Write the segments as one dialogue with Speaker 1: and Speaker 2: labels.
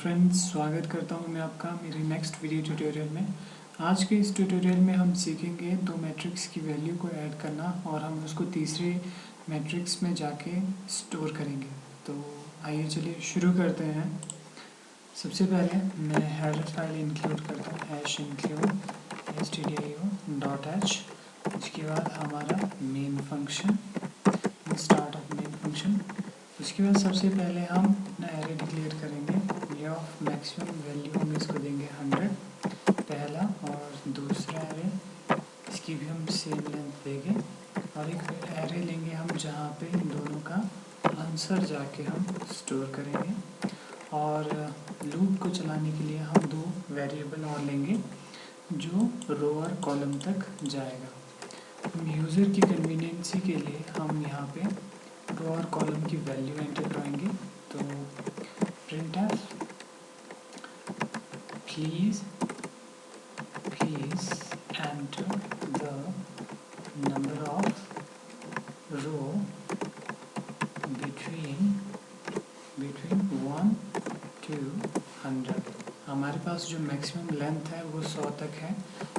Speaker 1: Friends, स्वागत करता हूं मैं आपका मेरे नेक्स्ट वीडियो ट्यूटोरियल में। आज के इस ट्यूटोरियल में हम सीखेंगे दो मैट्रिक्स की वैल्यू को ऐड करना और हम उसको तीसरे मैट्रिक्स में जाके स्टोर करेंगे। तो आइए चलिए शुरू करते हैं। सबसे पहले मैं हेडर फाइल इंक्लूड करता हूँ, #include stdio.h। उसके बाद हमारा main function, start of main function. उसके बाद सबसे पहले हम अपना एरे डिक्लेयर करेंगे। ये ऑफ मैक्सिमम वैल्यू हम इसको देंगे 100 पहला, और दूसरा एरे इसकी भी हम सेम लेंथ देंगे, और एक एरे लेंगे हम जहाँ पे इन दोनों का आंसर जाके हम स्टोर करेंगे। और लूप को चलाने के लिए हम दो वेरिएबल और लेंगे जो रो और कॉलम तक जाएगा। हम यूज़र की कन्वीनियंसी के लिए हम यहाँ पे रो और कॉलम की वैल्यू एंटर कराएंगे। तो printf please enter the number of row between 1 to 100। हमारे पास जो मैक्सिमम लेंथ है वो 100 तक है,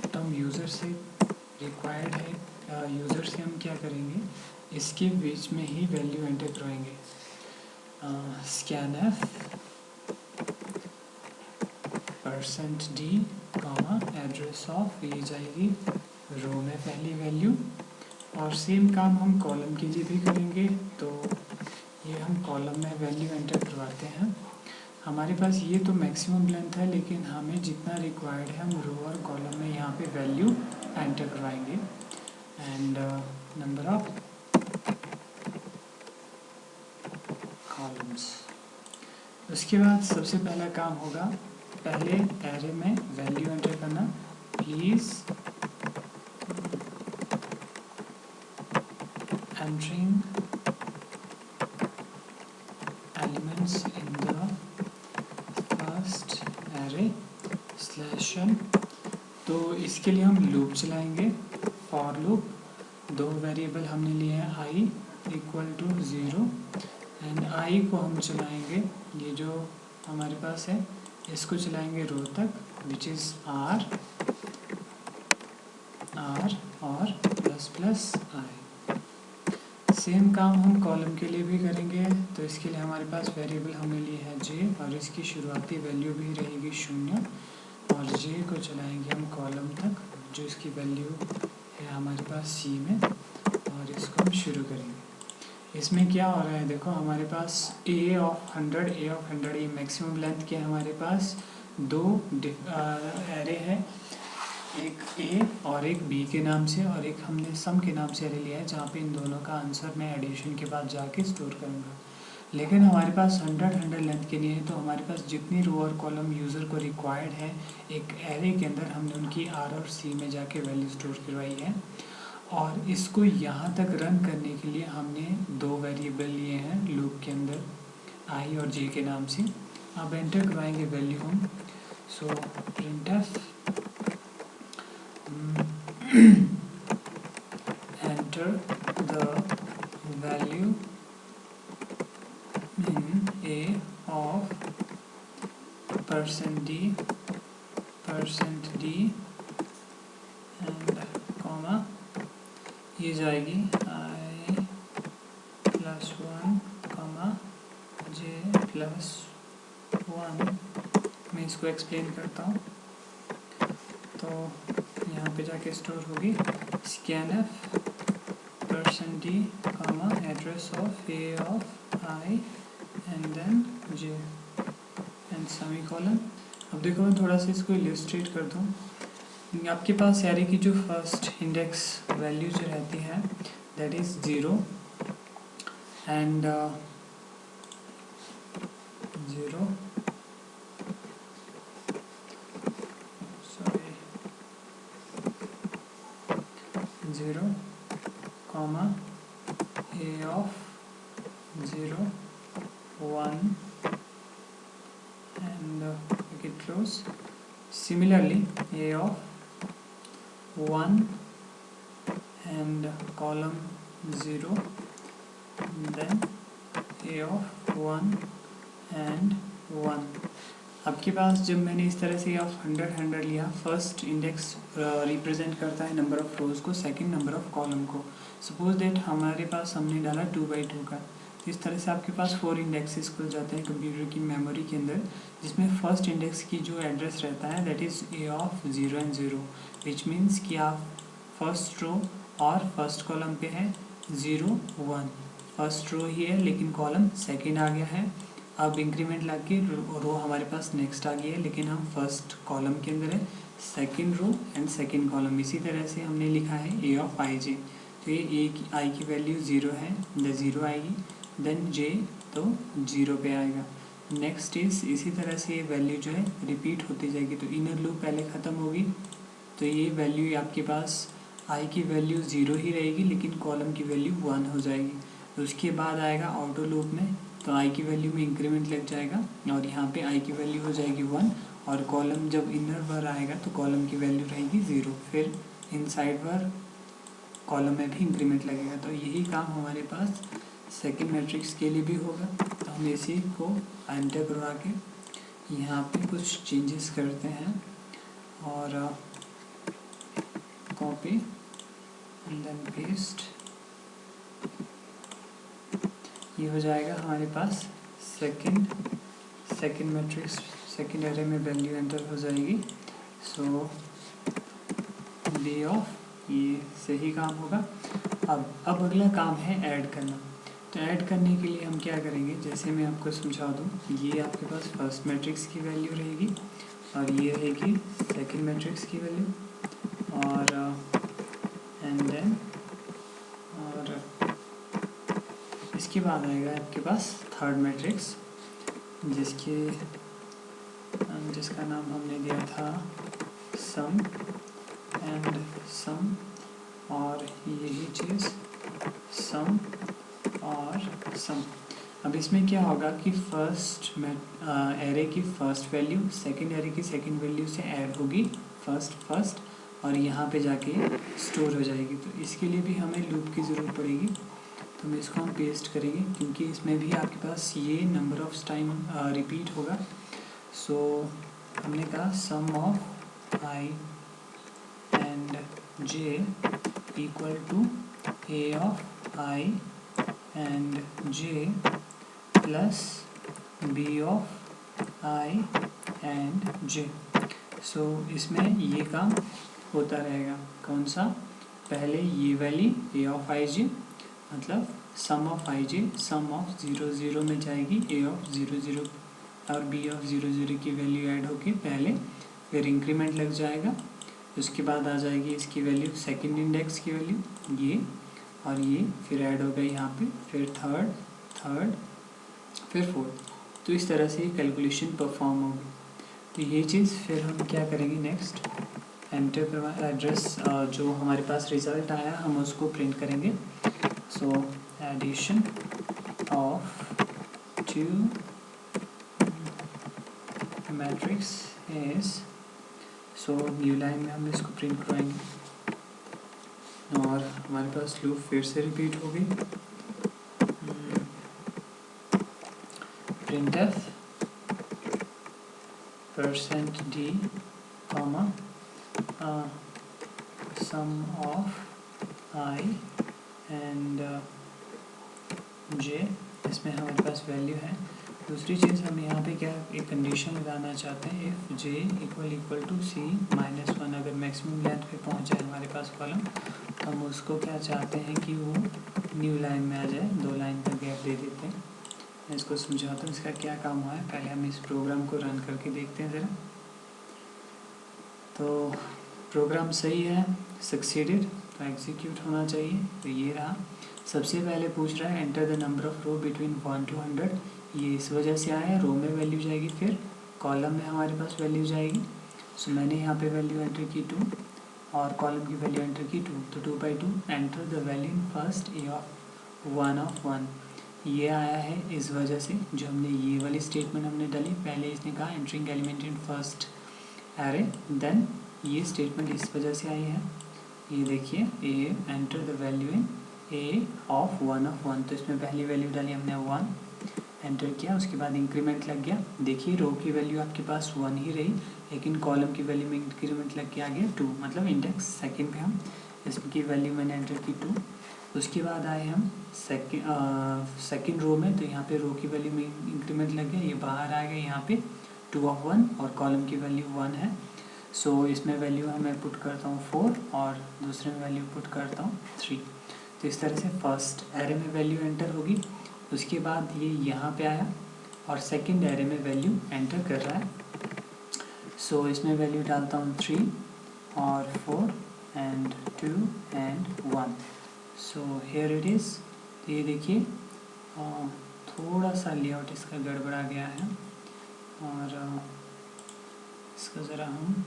Speaker 1: तो हम यूज़र से रिक्वायर्ड है, यूज़र से हम क्या करेंगे, इसके बीच में ही वैल्यू एंटर करवाएंगे। scanf %d, एड्रेस ऑफ, ये जाएगी रो में पहली वैल्यू। और सेम काम हम कॉलम के लिए भी करेंगे। तो ये हम कॉलम में वैल्यू एंटर करवाते हैं। हमारे पास ये तो मैक्सिमम लेंथ है, लेकिन हमें जितना रिक्वायर्ड है हम रो और कॉलम में यहाँ पे वैल्यू एंटर करवाएंगे। And number of columns. उसके बाद सबसे पहला काम होगा, पहले एरे में वैल्यू एंटर करना। Please entering elements in the first array /n। तो इसके लिए हम लूप चलाएंगे, फॉर लूप। दो वेरिएबल हमने लिए हैं, i = 0 एंड i को हम चलाएंगे, ये जो हमारे पास है इसको चलाएंगे रो तक, विच इज़ r और ++i। सेम काम हम कॉलम के लिए भी करेंगे। तो इसके लिए हमारे पास वेरिएबल हमने लिए है j, और इसकी शुरुआती वैल्यू भी रहेगी 0, और j को चलाएंगे हम कॉलम तक, जो इसकी वैल्यू है हमारे पास c में, और इसको हम शुरू करेंगे। इसमें क्या हो रहा है, देखो हमारे पास a ऑफ 100 ये मैक्सिमम लेंथ के हमारे पास दो एरे है, एक a और एक b के नाम से, और एक हमने सम के नाम से एरे लिया है, जहाँ पे इन दोनों का आंसर मैं एडिशन के बाद जाके स्टोर करूँगा। लेकिन हमारे पास 100 लेंथ के लिए है, तो हमारे पास जितनी रो और कॉलम यूज़र को रिक्वायर्ड है एक एरे के अंदर, हमने उनकी r और c में जाके वैल्यू स्टोर करवाई है। और इसको यहाँ तक रन करने के लिए हमने दो वेरिएबल लिए हैं लूप के अंदर, i और j के नाम से। अब एंटर करवाएंगे वैल्यू हम। सो printf enter the value in a of %d and comma, ये जाएगी i +1 j +1। मैं इसको एक्सप्लेन करता हूँ। तो यहाँ पे जाके स्टोर होगी scanf %d, address of a of i and then j and semicolon. अब देखो मैं थोड़ा सा इसको इलस्ट्रेट कर दूँ। आपके पास एरे की जो फर्स्ट इंडेक्स वैल्यू जो रहती है that is 0 and 0 a of 0 1 and make it close. Similarly a of 1 and column 0, and then a of 1 and 1, आपके पास जब मैंने इस तरह से ऑफ 100 लिया, फर्स्ट इंडेक्स रिप्रेजेंट करता है नंबर ऑफ़ रोज़ को, सेकंड नंबर ऑफ़ कॉलम को। सपोज दैट हमारे पास हमने डाला 2/2 का, तो इस तरह से आपके पास 4 इंडेक्सेस खुल जाते हैं कंप्यूटर की मेमोरी के अंदर, जिसमें फर्स्ट इंडेक्स की जो एड्रेस रहता है that is a of 0 and 0, which means कि आप फर्स्ट रो और फर्स्ट कॉलम पे है 0 1, फर्स्ट रो ही है लेकिन कॉलम सेकेंड आ गया है। अब इंक्रीमेंट ला के रो हमारे पास नेक्स्ट आ गई है, लेकिन हम फर्स्ट कॉलम के अंदर है, second row and second column. इसी तरह से हमने लिखा है ए ऑफ आई जे, तो ये ए की आई की वैल्यू 0 है, द 0 आएगी, देन जे तो 0 पे आएगा। नेक्स्ट इज इसी तरह से ये वैल्यू जो है रिपीट होती जाएगी, तो इनर लूप पहले ख़त्म होगी, तो ये वैल्यू आपके पास आई की वैल्यू 0 ही रहेगी लेकिन कॉलम की वैल्यू 1 हो जाएगी। तो उसके बाद आएगा आउटर लूप में, तो आई की वैल्यू में इंक्रीमेंट लग जाएगा और यहाँ पे आई की वैल्यू हो जाएगी 1, और कॉलम जब इनर बार आएगा तो कॉलम की वैल्यू रहेगी 0, फिर इनसाइड बार कॉलम में भी इंक्रीमेंट लगेगा। तो यही काम हमारे पास सेकंड मैट्रिक्स के लिए भी होगा। तो हम इसी को एंटर करवा के यहाँ पे कुछ चेंजेस करते हैं और कॉपी एंड देन पेस्ट, ये हो जाएगा हमारे पास सेकंड मैट्रिक्स, सेकंड एरे में वैल्यू एंटर हो जाएगी। सो बी ऑफ, ये सही काम होगा। अब अगला काम है ऐड करना। तो ऐड करने के लिए हम क्या करेंगे, जैसे मैं आपको समझा दूँ, ये आपके पास फर्स्ट मैट्रिक्स की वैल्यू रहेगी और ये रहेगी सेकंड मैट्रिक्स की वैल्यू, और एंड देन और इसके बाद आएगा आपके पास थर्ड मैट्रिक्स, जिसका नाम हमने दिया था सम एंड सम, और यही चीज़ सम और सम। अब इसमें क्या होगा कि फर्स्ट एरे की फर्स्ट वैल्यू सेकंड एरे की सेकंड वैल्यू से ऐड होगी फर्स्ट और यहाँ पे जाके स्टोर हो जाएगी। तो इसके लिए भी हमें लूप की ज़रूरत पड़ेगी, तो इसको हम पेस्ट करेंगे क्योंकि इसमें भी आपके पास ये नंबर ऑफ टाइम रिपीट होगा। सो हमने कहा sum of I and J equal to A of I and J plus B of I and J. So इसमें ये काम होता रहेगा, कौन सा, पहले ये वाली ए ऑफ आई जे मतलब सम of I J, some of 0 0 में जाएगी, ए ऑफ 0 0 और बी ऑफ 0 0 की वैल्यू ऐड होके पहले, फिर इंक्रीमेंट लग जाएगा, उसके बाद आ जाएगी इसकी वैल्यू सेकंड इंडेक्स की वैल्यू ये, और ये फिर ऐड हो गई यहाँ पे, फिर थर्ड फिर फोर्थ। तो इस तरह से कैलकुलेशन परफॉर्म होगी। तो ये चीज़ फिर हम क्या करेंगे नेक्स्ट, एंटर करवा एड्रेस, जो हमारे पास रिज़ल्ट आया हम उसको प्रिंट करेंगे। So addition of 2 matrix is, so new line में हम इसको प्रिंट करवाएंगे और हमारे पास लूप फिर से रिपीट होगी, printf %d comma sum of I and j, इसमें हमारे पास वैल्यू है। दूसरी चीज़ हम यहाँ पे क्या एक कंडीशन लगाना चाहते हैं, if j equal to c -1, अगर मैक्सिमम लेंथ पे पहुँच जाए हमारे पास कॉलम, हम उसको क्या चाहते हैं कि वो न्यू लाइन में आ जाए, 2 लाइन का गैप दे देते हैं। मैं इसको समझाता हूँ इसका क्या काम हुआ है, पहले हम इस प्रोग्राम को रन करके देखते हैं ज़रा। तो प्रोग्राम सही है, सक्सीडेड, तो एग्जीक्यूट होना चाहिए। तो ये रहा, सबसे पहले पूछ रहा है enter the number of row between 1 to 100, ये इस वजह से आया है, रो में वैल्यू जाएगी, फिर कॉलम में हमारे पास वैल्यू जाएगी। सो मैंने यहाँ पे वैल्यू एंटर की 2 और कॉलम की वैल्यू एंटर की 2, तो 2/2 enter the value in first A of 1 ये आया है इस वजह से, जो हमने ये वाली स्टेटमेंट हमने डाली, पहले इसने कहा entering element in first array, then ये स्टेटमेंट इस वजह से आई है। ये देखिए A enter the value in A of 1, तो इसमें पहली वैल्यू डाली हमने 1 एंटर किया, उसके बाद इंक्रीमेंट लग गया। देखिए रो की वैल्यू आपके पास 1 ही रही, लेकिन कॉलम की वैल्यू में इंक्रीमेंट लग के आ गया 2, मतलब इंडेक्स सेकंड पे हम इसकी वैल्यू मैंने एंटर की 2। उसके बाद आए हम सेकंड रो में, तो यहाँ पे रो की वैल्यू में इंक्रीमेंट लग गया, ये बाहर आ गया यहाँ पे 2 of 1 और कॉलम की वैल्यू 1 है। सो इसमें वैल्यू मैं पुट करता हूँ 4 और दूसरे में वैल्यू पुट करता हूँ 3। तो इस तरह से फर्स्ट एरे में वैल्यू एंटर होगी, उसके बाद ये यहाँ पे आया और सेकंड एरे में वैल्यू एंटर कर रहा है। सो इसमें वैल्यू डालता हूँ 3 और 4 and 2 and 1। So here it is. तो ये देखिए थोड़ा सा लेआउट इसका गड़बड़ा गया है, और इसका ज़रा हम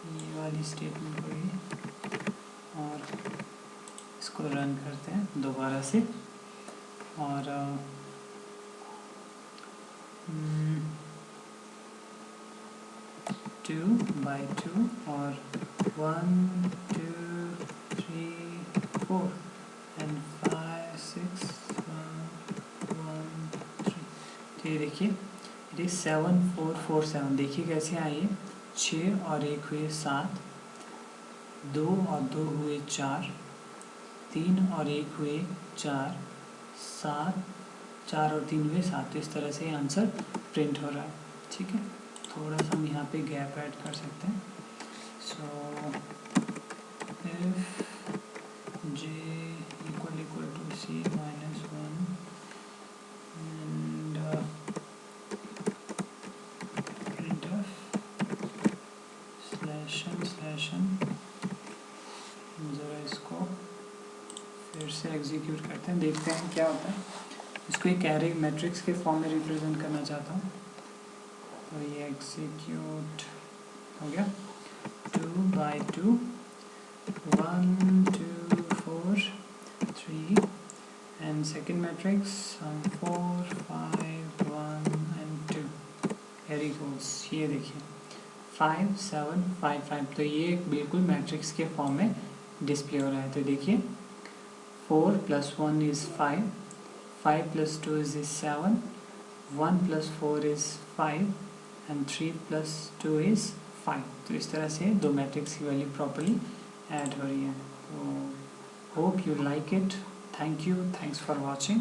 Speaker 1: ये वाली स्टेटमेंट को ही और इसको रन करते हैं दोबारा से, और 2 by 2 और 1 2 3 4 एंड 5 6 1 3। तो ये देखिए इट इज़ 7 4 4 7। देखिए कैसे आइए, 6 और 1 हुए 7, 2 और 2 हुए 4, 3 और 1 हुए 4, 7, 4 और 3 हुए 7। तो इस तरह से आंसर प्रिंट हो रहा है। ठीक है, थोड़ा सा हम यहाँ पे गैप ऐड कर सकते हैं। So if j equal to c minus 1 and printf /n ज़रा इसको फिर से एग्जीक्यूट करते हैं, देखते हैं क्या होता है। इसको एक एरे मैट्रिक्स के फॉर्म में रिप्रेजेंट करना चाहता हूँ, तो ये एग्जीक्यूट हो गया। 2 by 2 1 2 4 3 and second matrix 4 5 1 and 2। Very good. ये देखिए 5 7 5 5। तो ये बिल्कुल मैट्रिक्स के फॉर्म में डिस्प्ले हो रहा है। तो देखिए 4 + 1 is 5, 5 + 2 is 7, 1 + 4 is 5 and 3 + 2 is 5। तो इस तरह से दो मैट्रिक्स की वैल्यू प्रॉपर्ली ऐड हो रही है। तो hope you like it. Thank you, thanks for watching.